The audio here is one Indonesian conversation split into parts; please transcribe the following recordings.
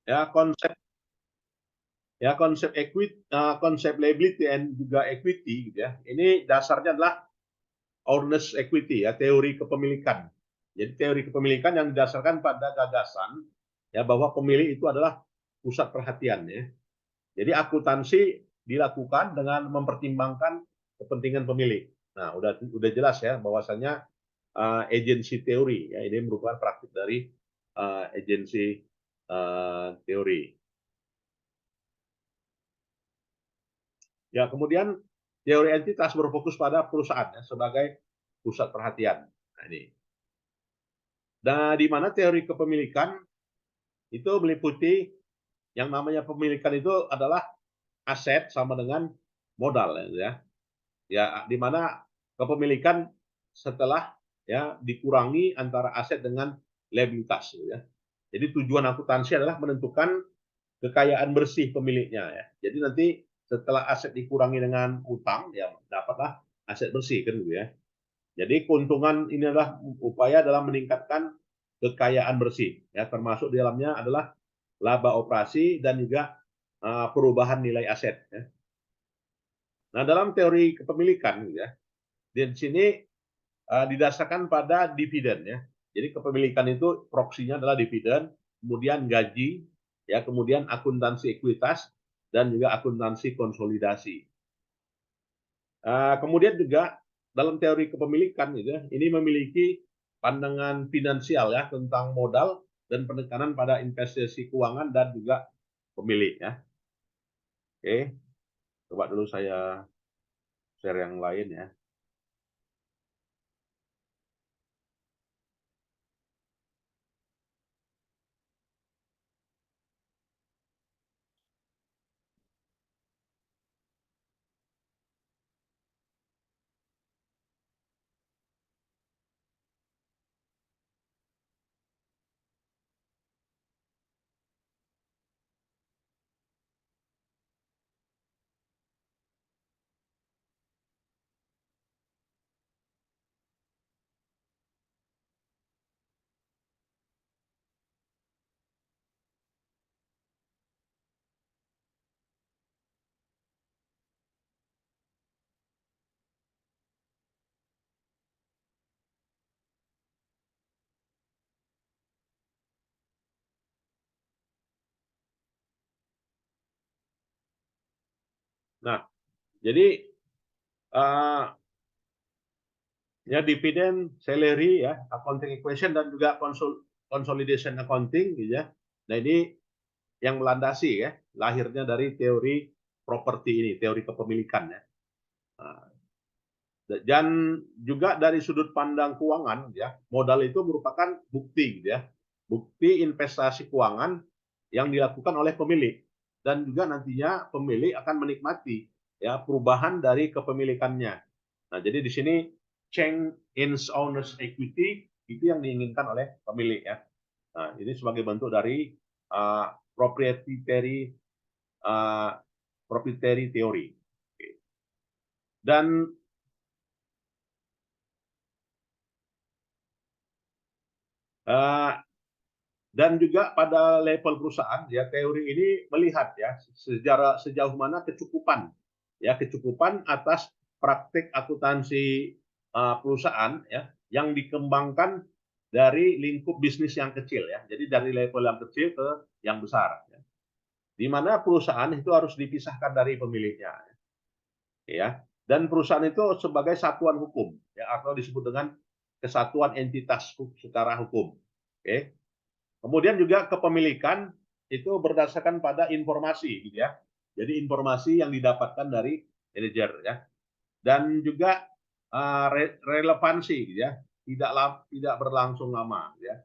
Ya, konsep equity, konsep liability dan juga equity gitu ya. Ini dasarnya adalah owner's equity ya, teori kepemilikan. Jadi teori kepemilikan yang didasarkan pada gagasan ya bahwa pemilik itu adalah pusat perhatian ya. Jadi akuntansi dilakukan dengan mempertimbangkan kepentingan pemilik. Nah, udah jelas ya bahwasanya agency teori ya, ini merupakan praktik dari agency teori. Ya, kemudian teori entitas berfokus pada perusahaan ya, sebagai pusat perhatian. Nah, ini. Dan di mana teori kepemilikan itu meliputi yang namanya pemilikan itu adalah aset sama dengan modal ya. Ya, di mana kepemilikan setelah ya dikurangi antara aset dengan liabilitas ya. Jadi tujuan akuntansi adalah menentukan kekayaan bersih pemiliknya ya. Jadi nanti setelah aset dikurangi dengan utang ya dapatlah aset bersih kan gitu ya. Jadi keuntungan ini adalah upaya dalam meningkatkan kekayaan bersih ya, termasuk di dalamnya adalah laba operasi dan juga perubahan nilai aset ya. Nah, dalam teori kepemilikan ya, di sini didasarkan pada dividen ya. Jadi kepemilikan itu proksinya adalah dividen, kemudian gaji, ya, kemudian akuntansi ekuitas dan juga akuntansi konsolidasi. Kemudian juga dalam teori kepemilikan gitu ya, ini memiliki pandangan finansial ya tentang modal dan penekanan pada investasi keuangan dan juga pemilik ya. Oke, coba dulu saya share yang lain ya. Nah, jadi uh, ya dividen, salary ya, accounting equation dan juga consolidation accounting gitu ya. Nah, ini yang melandasi ya lahirnya dari teori properti ini, teori kepemilikan ya. Nah, dan juga dari sudut pandang keuangan ya, modal itu merupakan bukti gitu ya. Bukti investasi keuangan yang dilakukan oleh pemilik dan juga nantinya pemilik akan menikmati ya perubahan dari kepemilikannya. Nah, jadi di sini change in owner's equity itu yang diinginkan oleh pemilik ya. Nah, ini sebagai bentuk dari proprietary uh, proprietary theory. Dan uh, dan juga pada level perusahaan ya teori ini melihat ya sejauh mana kecukupan atas praktik akuntansi perusahaan ya yang dikembangkan dari lingkup bisnis yang kecil ya. Jadi dari level yang kecil ke yang besar ya. Di mana perusahaan itu harus dipisahkan dari pemiliknya ya. Dan perusahaan itu sebagai satuan hukum ya atau disebut dengan kesatuan entitas secara hukum. Oke. Kemudian juga kepemilikan itu berdasarkan pada informasi gitu ya. Jadi informasi yang didapatkan dari manajer ya. Dan juga relevansi gitu ya. Tidak berlangsung lama gitu ya.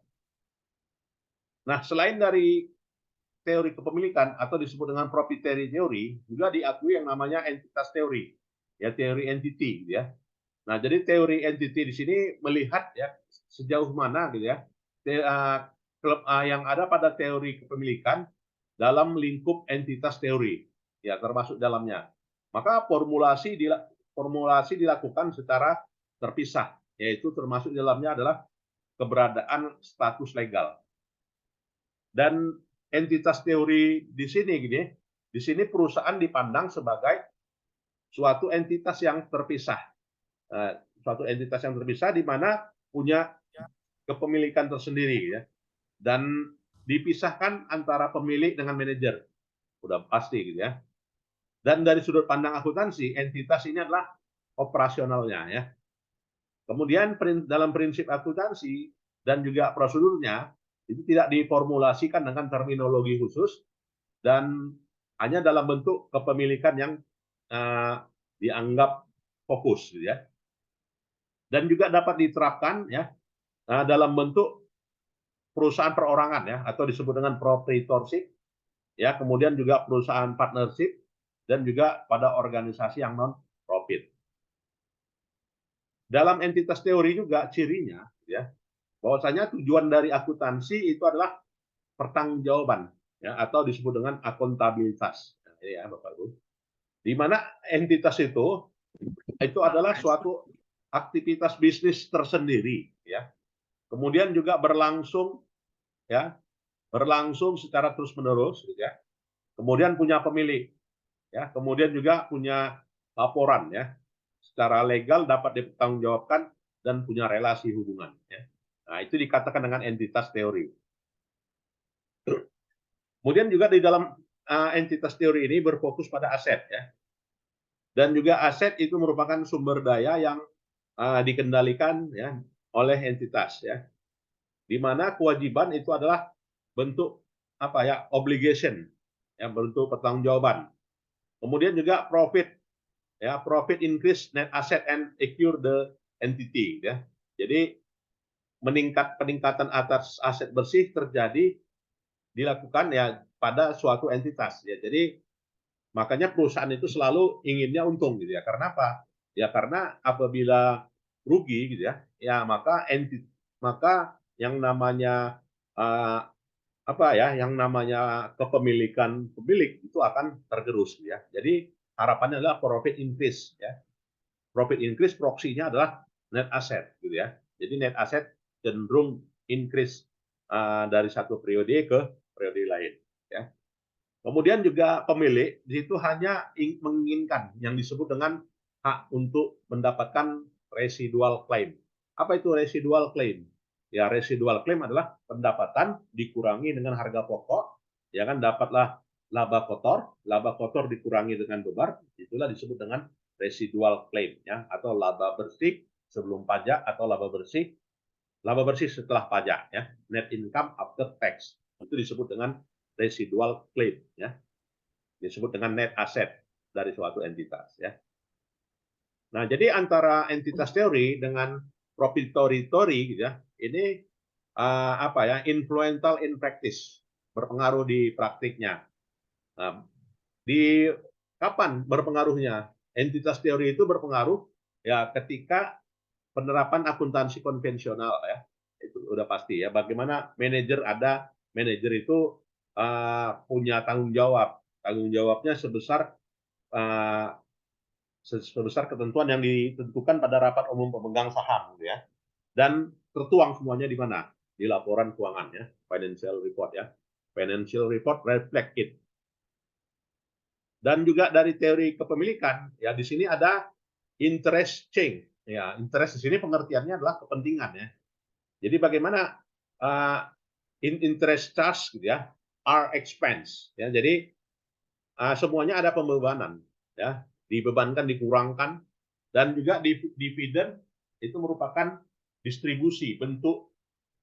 Nah, selain dari teori kepemilikan atau disebut dengan proprietary theory, juga diakui yang namanya entitas teori. Ya, teori entity gitu ya. Nah, jadi teori entity di sini melihat ya sejauh mana gitu ya yang ada pada teori kepemilikan dalam lingkup entitas teori, ya termasuk dalamnya. Maka formulasi dilakukan secara terpisah, yaitu termasuk dalamnya adalah keberadaan status legal. Dan entitas teori di sini gini, di sini perusahaan dipandang sebagai suatu entitas yang terpisah. Suatu entitas yang terpisah di mana punya kepemilikan tersendiri ya. Dan dipisahkan antara pemilik dengan manajer. Udah pasti gitu ya. Dan dari sudut pandang akuntansi, entitas ini adalah operasionalnya ya. Kemudian dalam prinsip akuntansi dan juga prosedurnya itu tidak diformulasikan dengan terminologi khusus dan hanya dalam bentuk kepemilikan yang dianggap fokus gitu ya. Dan juga dapat diterapkan ya dalam bentuk perusahaan perorangan ya atau disebut dengan proprietorship ya, kemudian juga perusahaan partnership dan juga pada organisasi yang non profit. Dalam entitas teori juga cirinya ya, bahwasanya tujuan dari akuntansi itu adalah pertanggungjawaban ya atau disebut dengan akuntabilitas. Nah, ini ya Bapak Ibu. Di mana entitas itu adalah suatu aktivitas bisnis tersendiri ya. Kemudian juga berlangsung ya, berlangsung secara terus-menerus gitu ya. Kemudian punya pemilik ya, kemudian juga punya laporan ya. Secara legal dapat dipertanggungjawabkan dan punya relasi hubungan ya. Nah, itu dikatakan dengan entitas teori. Kemudian juga di dalam entitas teori ini berfokus pada aset ya. Dan juga aset itu merupakan sumber daya yang dikendalikan ya oleh entitas ya. Di mana kewajiban itu adalah bentuk apa ya, obligation yang bentuk pertanggungjawaban. Kemudian juga profit ya, profit increase net asset and acquire the entity ya. Jadi peningkatan atas aset bersih terjadi dilakukan ya pada suatu entitas ya. Jadi makanya perusahaan itu selalu inginnya untung gitu ya. Karena apa? Ya karena apabila rugi gitu ya, ya maka yang namanya apa ya, yang namanya kepemilikan pemilik itu akan tergerus ya. Jadi harapannya adalah profit increase ya. Profit increase proksinya adalah net asset gitu ya. Jadi net asset cenderung increase dari satu periode ke periode lain ya. Kemudian juga pemilik di situ hanya menginginkan yang disebut dengan hak untuk mendapatkan residual claim. Apa itu residual claim? Ya, residual claim adalah pendapatan dikurangi dengan harga pokok, ya kan, dapatlah laba kotor dikurangi dengan beban, itulah disebut dengan residual claim ya, atau laba bersih sebelum pajak atau laba bersih setelah pajak ya, net income after tax. Itu disebut dengan residual claim ya. Disebut dengan net asset dari suatu entitas ya. Nah, jadi antara entitas teori dengan proprietary teori gitu ya, ini apa ya, influential in practice, berpengaruh di praktiknya. Nah, di kapan berpengaruhnya? Entitas teori itu berpengaruh ya ketika penerapan akuntansi konvensional ya. Itu udah pasti ya. Bagaimana manajer itu punya tanggung jawab. Tanggung jawabnya sebesar ketentuan yang ditentukan pada rapat umum pemegang saham gitu ya. Dan tertuang semuanya di mana? Di laporan keuangan ya, financial report ya. Financial report reflect it. Dan juga dari teori kepemilikan ya, di sini ada interest chain ya. Interest di sini pengertiannya adalah kepentingan ya. Jadi bagaimana interest charge gitu ya, are expense ya. Jadi semuanya ada pembebanan ya, dibebankan, dikurangkan, dan juga dividen itu merupakan distribusi bentuk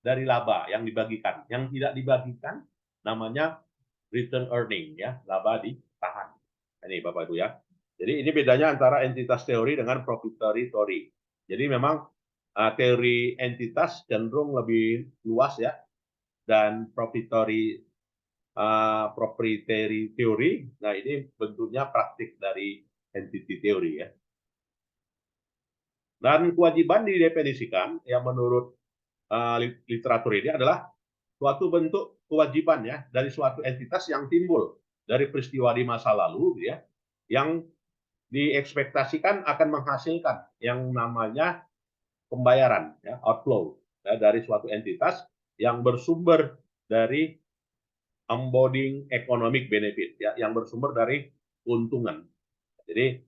dari laba yang dibagikan. Yang tidak dibagikan namanya return earning ya, laba ditahan. Ini Bapak Ibu ya. Jadi ini bedanya antara entitas teori dengan proprietary teori. Jadi memang teori entitas cenderung lebih luas ya, dan proprietary teori. Nah, ini bentuknya praktik dari entity teori ya. Dan kewajiban didefinisikan yang menurut literatur ini adalah suatu bentuk kewajiban ya dari suatu entitas yang timbul dari peristiwa di masa lalu ya, yang diekspektasikan akan menghasilkan yang namanya pembayaran ya, outflow ya, dari suatu entitas yang bersumber dari embodying economic benefit, ya, yang bersumber dari keuntungan. Jadi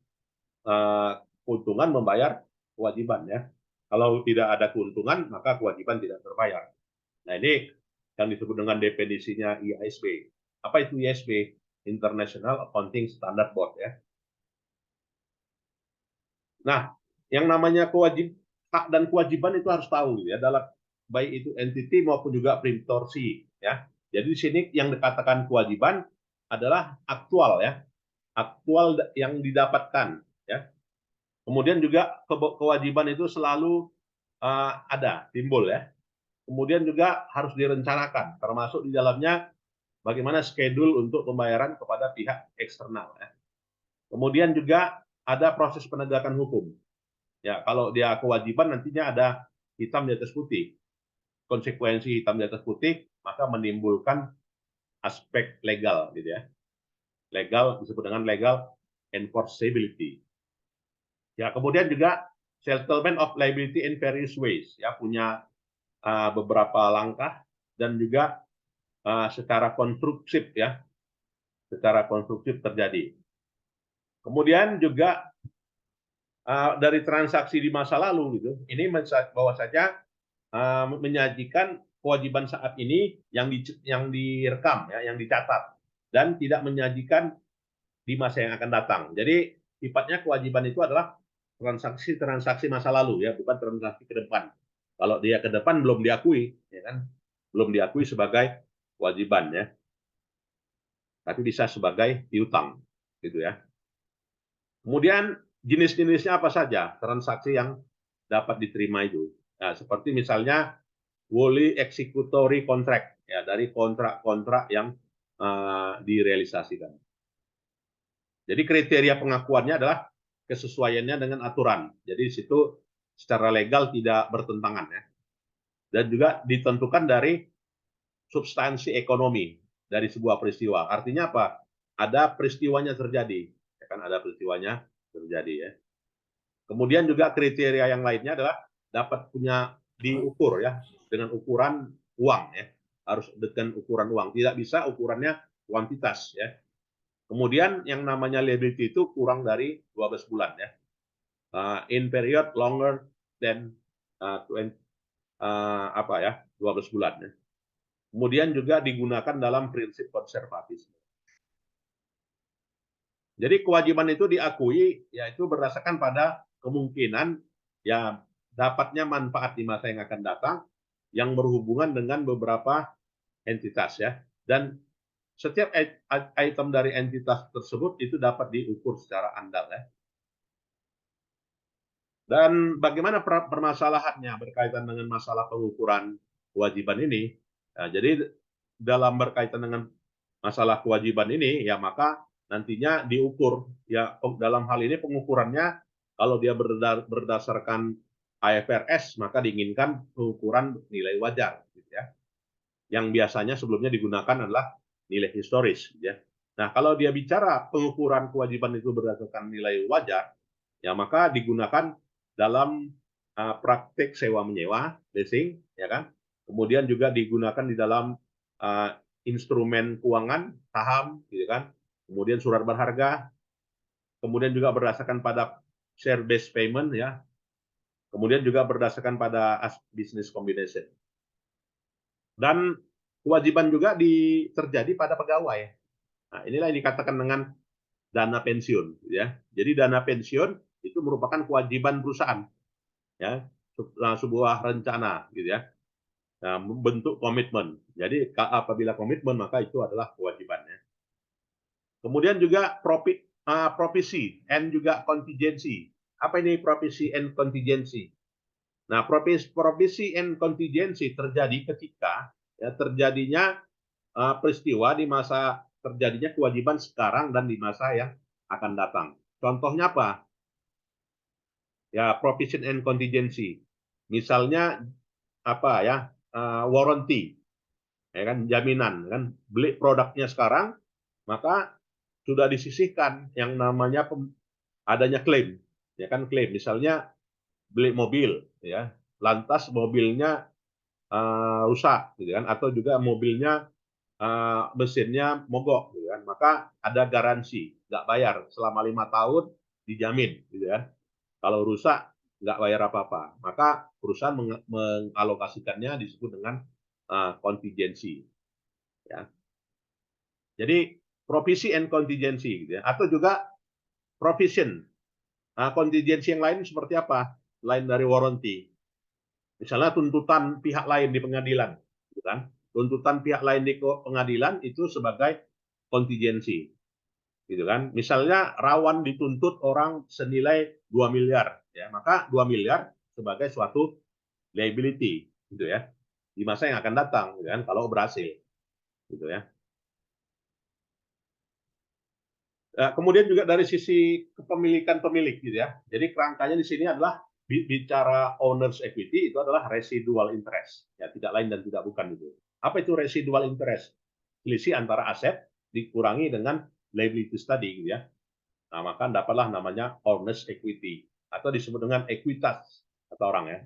keuntungan membayar kewajiban, ya. Kalau tidak ada keuntungan, maka kewajiban tidak terbayar. Nah, ini yang disebut dengan definisinya IASB. Apa itu IASB? International Accounting Standard Board, ya. Nah, yang namanya hak dan kewajiban itu harus tahu, ya, dalam baik itu entity maupun juga preemptorsi, ya. Jadi di sini yang dikatakan kewajiban adalah aktual, ya, aktual yang didapatkan, ya. Kemudian juga kewajiban itu selalu ada, timbul, ya. Kemudian juga harus direncanakan, termasuk di dalamnya bagaimana schedule untuk pembayaran kepada pihak eksternal, ya. Kemudian juga ada proses penegakan hukum. Ya, kalau dia kewajiban nantinya ada hitam di atas putih. Konsekuensi hitam di atas putih maka menimbulkan aspek legal, gitu, ya. Legal disebut dengan legal enforceability. Ya, kemudian juga settlement of liability in various ways, ya, punya beberapa langkah dan juga secara konstruktif, ya, secara konstruktif terjadi. Kemudian juga dari transaksi di masa lalu, gitu, ini bahwa saja menyajikan kewajiban saat ini yang direkam, ya, yang dicatat, dan tidak menyajikan di masa yang akan datang. Jadi sifatnya kewajiban itu adalah transaksi masa lalu, ya, bukan transaksi ke depan. Kalau dia ke depan belum diakui, ya kan, belum diakui sebagai kewajiban, ya, tapi bisa sebagai piutang, gitu, ya. Kemudian jenis-jenisnya apa saja transaksi yang dapat diterima itu? Nah, seperti misalnya wholly executory contract, ya, dari kontrak-kontrak yang direalisasikan. Jadi kriteria pengakuannya adalah kesesuaiannya dengan aturan. Jadi di situ secara legal tidak bertentangan, ya. Dan juga ditentukan dari substansi ekonomi dari sebuah peristiwa. Artinya apa? Ada peristiwanya terjadi, ya kan, ada peristiwanya terjadi, ya. Kemudian juga kriteria yang lainnya adalah dapat punya diukur, ya, dengan ukuran uang, ya. Harus dengan ukuran uang. Tidak bisa ukurannya kuantitas, ya. Kemudian yang namanya liability itu kurang dari 12 bulan, ya. In period longer than 20, apa, ya, 12 bulan, ya. Kemudian juga digunakan dalam prinsip konservatisme. Jadi kewajiban itu diakui, yaitu berdasarkan pada kemungkinan, ya, dapatnya manfaat di masa yang akan datang yang berhubungan dengan beberapa entitas, ya. Dan setiap item dari entitas tersebut itu dapat diukur secara andal, ya. Dan bagaimana permasalahannya berkaitan dengan masalah pengukuran kewajiban ini? Nah, jadi dalam berkaitan dengan masalah kewajiban ini, ya, maka nantinya diukur, ya, dalam hal ini pengukurannya kalau dia berdasarkan IFRS maka diinginkan pengukuran nilai wajar, gitu, ya. Yang biasanya sebelumnya digunakan adalah nilai historis, gitu, ya. Nah, kalau dia bicara pengukuran kewajiban itu berdasarkan nilai wajar, ya, maka digunakan dalam praktik sewa menyewa, leasing, ya kan. Kemudian juga digunakan di dalam instrumen keuangan, saham, gitu kan. Kemudian surat berharga, kemudian juga berdasarkan pada share based payment, ya. Kemudian juga berdasarkan pada business combination. Dan kewajiban juga terjadi pada pegawai. Nah, inilah yang dikatakan dengan dana pensiun, ya. Jadi dana pensiun itu merupakan kewajiban perusahaan, ya, sebuah rencana, gitu, ya. Nah, bentuk komitmen. Jadi apabila komitmen maka itu adalah kewajibannya. Kemudian juga provisi and juga kontingensi. Apa ini provisi and kontingensi? Nah, provisi and kontingensi terjadi ketika, ya, terjadinya peristiwa di masa terjadinya kewajiban sekarang dan di masa yang akan datang. Contohnya apa? Ya, provision and contingency. Misalnya apa, ya, warranty, ya kan, jaminan, kan, beli produknya sekarang maka sudah disisihkan yang namanya adanya klaim, ya kan, klaim. Misalnya beli mobil, ya, lantas mobilnya rusak, gitu kan, atau juga mobilnya mesinnya mogok, gitu kan, maka ada garansi, nggak bayar selama 5 tahun, dijamin, gitu kan. Kalau rusak nggak bayar apa-apa, maka perusahaan mengalokasikannya disebut dengan kontingensi. Ya. Jadi provisi and contingency, gitu ya. Atau juga provision. Kontingensi yang lain seperti apa? Lain dari warranty. Misalnya tuntutan pihak lain di pengadilan, gitu kan? Tuntutan pihak lain di pengadilan itu sebagai kontingensi, gitu kan? Misalnya rawan dituntut orang senilai 2 miliar, ya, maka 2 miliar sebagai suatu liability, gitu ya, di masa yang akan datang, gitu kan? Kalau berhasil, gitu ya. Kemudian juga dari sisi kepemilikan pemilik, gitu ya. Jadi kerangkanya di sini adalah bicara owners equity itu adalah residual interest, ya, tidak lain dan tidak bukan itu. Apa itu residual interest? Selisih antara aset dikurangi dengan liabilities tadi, gitu ya. Nah, maka dapatlah namanya owners equity atau disebut dengan ekuitas kata orang, ya.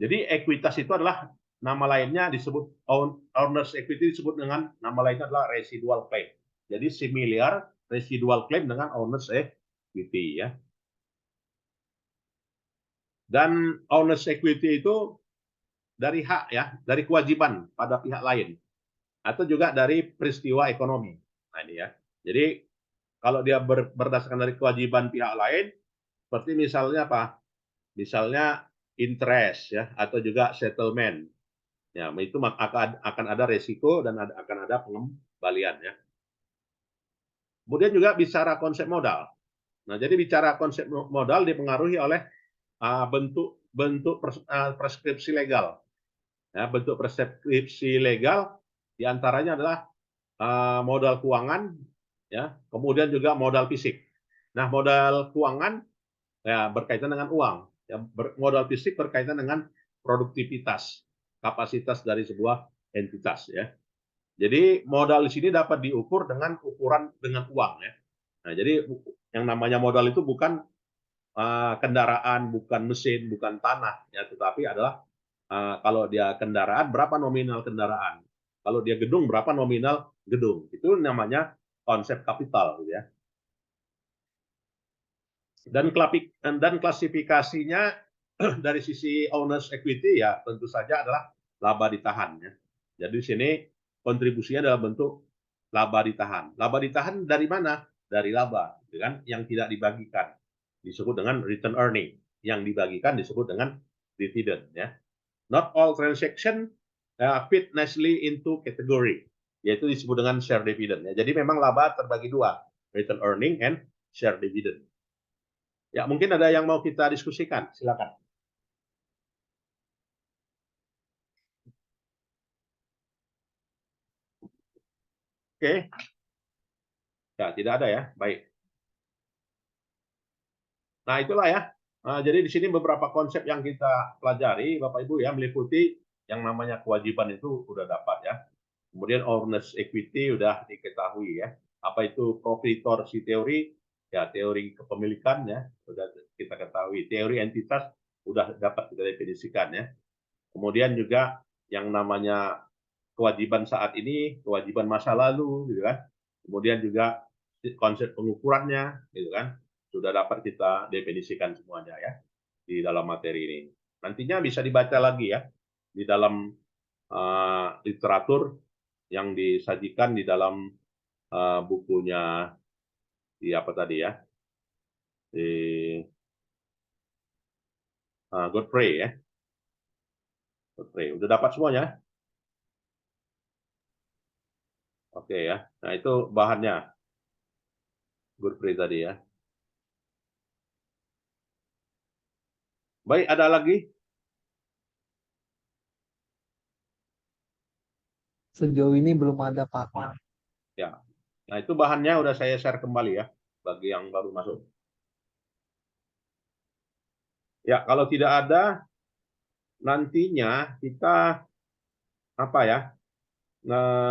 Jadi ekuitas itu adalah nama lainnya disebut owners equity, disebut dengan nama lainnya adalah residual claim. Jadi similar residual claim dengan owners equity, ya. Dan owners equity itu dari hak, ya, dari kewajiban pada pihak lain atau juga dari peristiwa ekonomi. Nah, ini ya. Jadi kalau dia berdasarkan dari kewajiban pihak lain, seperti misalnya apa? Misalnya interest, ya, atau juga settlement. Ya, itu akan ada resiko dan akan ada pengembalian, ya. Kemudian juga bicara konsep modal. Nah, jadi bicara konsep modal dipengaruhi oleh bentuk bentuk preskripsi legal. Ya, bentuk preskripsi legal diantaranya adalah modal keuangan, ya, kemudian juga modal fisik. Nah, modal keuangan, ya, berkaitan dengan uang, ya, modal fisik berkaitan dengan produktivitas, kapasitas dari sebuah entitas, ya. Jadi modal di sini dapat diukur dengan ukuran dengan uang, ya. Nah, jadi yang namanya modal itu bukan kendaraan, bukan mesin, bukan tanah, ya, tetapi adalah kalau dia kendaraan berapa nominal kendaraan, kalau dia gedung berapa nominal gedung. Itu namanya konsep kapital, gitu ya. Dan klasifikasinya dari sisi owners equity, ya, tentu saja adalah laba ditahan, ya. Jadi di sini kontribusinya dalam bentuk laba ditahan. Laba ditahan dari mana? Dari laba, gitu kan, yang tidak dibagikan disebut dengan return earning, yang dibagikan disebut dengan dividend, ya. Not all transaction fit nicely into category, yaitu disebut dengan share dividend, ya. Jadi memang laba terbagi dua, return earning and share dividend. Ya, mungkin ada yang mau kita diskusikan, silakan. Oke, ya, tidak ada, ya, baik. Nah, itulah, ya. Jadi di sini beberapa konsep yang kita pelajari, Bapak Ibu, ya, meliputi yang namanya kewajiban itu sudah dapat, ya. Kemudian owners equity sudah diketahui, ya. Apa itu proprietary theory? Ya, teori kepemilikan, ya, sudah kita ketahui. Teori entitas sudah dapat kita definisikan, ya. Kemudian juga yang namanya kewajiban saat ini, kewajiban masa lalu, gitu kan. Kemudian juga konsep pengukurannya, gitu kan, sudah dapat kita definisikan semuanya, ya, di dalam materi ini. Nantinya bisa dibaca lagi, ya, di dalam literatur yang disajikan di dalam bukunya di apa tadi, ya, di Godfrey, ya. Godfrey udah dapat semuanya. Oke, ya. Nah, itu bahannya Godfrey tadi, ya. Baik, ada lagi? Sejauh ini belum ada, Pak. Ya. Nah, itu bahannya udah saya share kembali, ya, bagi yang baru masuk. Ya, kalau tidak ada, nantinya kita apa, ya,